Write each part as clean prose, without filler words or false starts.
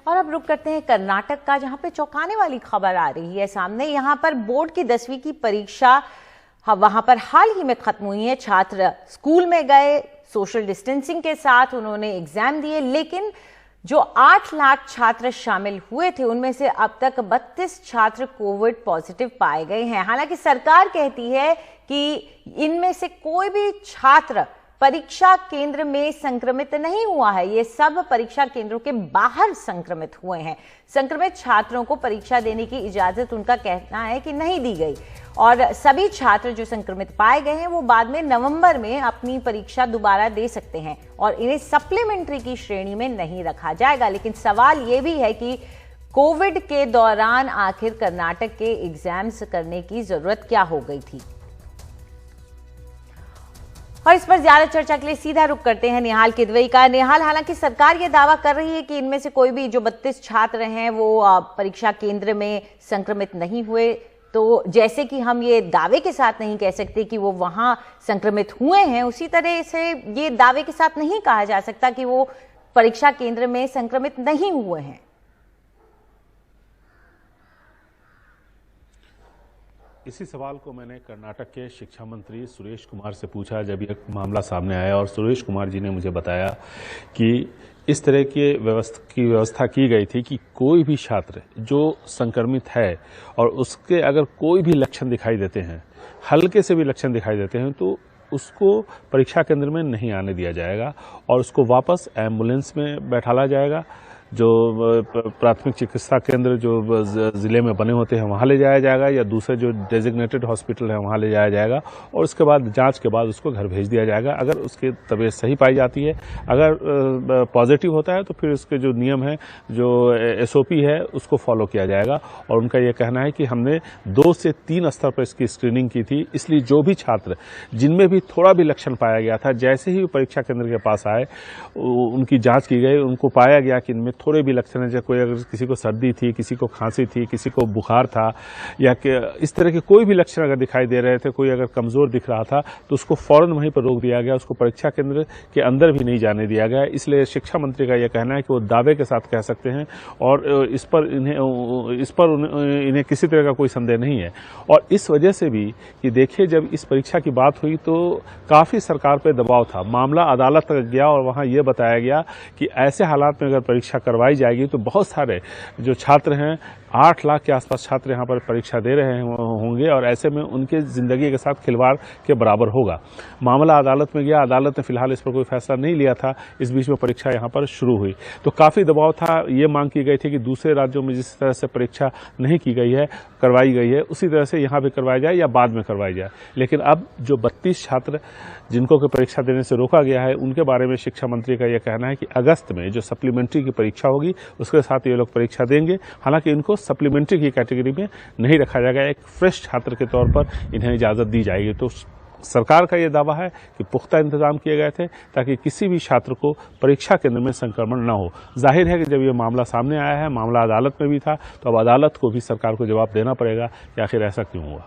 और अब रुक करते हैं कर्नाटक का, जहां पे चौंकाने वाली खबर आ रही है सामने। यहां पर बोर्ड की 10वीं की परीक्षा वहां पर हाल ही में खत्म हुई है। छात्र स्कूल में गए, सोशल डिस्टेंसिंग के साथ उन्होंने एग्जाम दिए, लेकिन जो 8 लाख छात्र शामिल हुए थे उनमें से अब तक 32 छात्र कोविड पॉजिटिव पाए गए हैं। हालांकि सरकार कहती है कि इनमें से कोई भी छात्र परीक्षा केंद्र में संक्रमित नहीं हुआ है, ये सब परीक्षा केंद्रों के बाहर संक्रमित हुए हैं। संक्रमित छात्रों को परीक्षा देने की इजाजत उनका कहना है कि नहीं दी गई, और सभी छात्र जो संक्रमित पाए गए हैं वो बाद में नवंबर में अपनी परीक्षा दोबारा दे सकते हैं और इन्हें सप्लीमेंट्री की श्रेणी में नहीं रखा जाएगा। लेकिन सवाल ये भी है कि कोविड के दौरान आखिर कर्नाटक के एग्जाम्स करने की जरूरत क्या हो गई थी। और इस पर ज्यादा चर्चा के लिए सीधा रुख करते हैं निहाल किदवई का। निहाल, हालांकि सरकार यह दावा कर रही है कि इनमें से कोई भी जो 32 छात्र हैं वो परीक्षा केंद्र में संक्रमित नहीं हुए, तो जैसे कि हम ये दावे के साथ नहीं कह सकते कि वो वहां संक्रमित हुए हैं, उसी तरह से ये दावे के साथ नहीं कहा जा सकता कि वो परीक्षा केंद्र में संक्रमित नहीं हुए हैं। इसी सवाल को मैंने कर्नाटक के शिक्षा मंत्री सुरेश कुमार से पूछा जब यह मामला सामने आया, और सुरेश कुमार जी ने मुझे बताया कि इस तरह की व्यवस्था की गई थी कि कोई भी छात्र जो संक्रमित है और उसके अगर कोई भी लक्षण दिखाई देते हैं, हल्के से भी लक्षण दिखाई देते हैं, तो उसको परीक्षा केंद्र में नहीं आने दिया जाएगा और उसको वापस एम्बुलेंस में बैठाला जाएगा। जो प्राथमिक चिकित्सा केंद्र जो जिले में बने होते हैं वहां ले जाया जाएगा, या दूसरे जो डेजिग्नेटेड हॉस्पिटल है वहां ले जाया जाएगा, और उसके बाद जांच के बाद उसको घर भेज दिया जाएगा। अगर उसकी तबीयत सही पाई जाती है, अगर पॉजिटिव होता है, तो फिर उसके जो नियम है, जो SOP है, उसको फॉलो किया जाएगा। और उनका यह कहना है कि हमने 2 से 3 स्तर पर इसकी स्क्रीनिंग की थी, इसलिए जो भी छात्र जिनमें भी थोड़ा भी लक्षण पाया गया था, जैसे ही परीक्षा केंद्र के पास आए उनकी जांच की गई, उनको पाया गया कि इनमें थोड़े भी लक्षण है, कोई अगर किसी को सर्दी थी, किसी को खांसी थी, किसी को बुखार था, या इस तरह के कोई भी लक्षण अगर दिखाई दे रहे थे, कोई अगर कमजोर दिख रहा था, तो उसको फौरन वहीं पर रोक दिया गया, उसको परीक्षा केंद्र के अंदर भी नहीं जाने दिया गया। इसलिए शिक्षा मंत्री का यह कहना है कि वो दावे के साथ कह सकते हैं और इस पर इन्हें किसी तरह का कोई संदेह नहीं है। और इस वजह से भी कि देखिए, जब इस परीक्षा की बात हुई तो काफी सरकार पर दबाव था, मामला अदालत तक गया और वहां यह बताया गया कि ऐसे हालात में अगर परीक्षा करवाई जाएगी तो बहुत सारे जो छात्र हैं, 8 लाख के आसपास छात्र यहाँ पर परीक्षा दे रहे होंगे, और ऐसे में उनके जिंदगी के साथ खिलवाड़ के बराबर होगा। मामला अदालत में गया, अदालत ने फिलहाल इस पर कोई फैसला नहीं लिया था। इस बीच में परीक्षा यहाँ पर शुरू हुई तो काफी दबाव था। ये मांग की गई थी कि दूसरे राज्यों में जिस तरह से परीक्षा नहीं की गई है, करवाई गई है, उसी तरह से यहाँ भी करवाई जाए या बाद में करवाई जाए। लेकिन अब जो 32 छात्र जिनको की परीक्षा देने से रोका गया है, उनके बारे में शिक्षा मंत्री का यह कहना है कि अगस्त में जो सप्लीमेंट्री की परीक्षा होगी उसके साथ ये लोग परीक्षा देंगे। हालांकि इनको सप्लीमेंट्री की कैटेगरी में नहीं रखा जाएगा, एक फ्रेश छात्र के तौर पर इन्हें इजाजत दी जाएगी। तो सरकार का यह दावा है कि पुख्ता इंतजाम किए गए थे ताकि किसी भी छात्र को परीक्षा केंद्र में संक्रमण न हो। जाहिर है कि जब यह मामला सामने आया है, मामला अदालत में भी था, तो अब अदालत को भी सरकार को जवाब देना पड़ेगा कि आखिर ऐसा क्यों हुआ।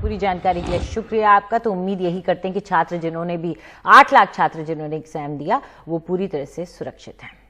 पूरी जानकारी के लिए शुक्रिया आपका। तो उम्मीद यही करते हैं कि छात्र जिन्होंने भी 8 लाख छात्र जिन्होंने एग्जाम दिया वो पूरी तरह से सुरक्षित हैं।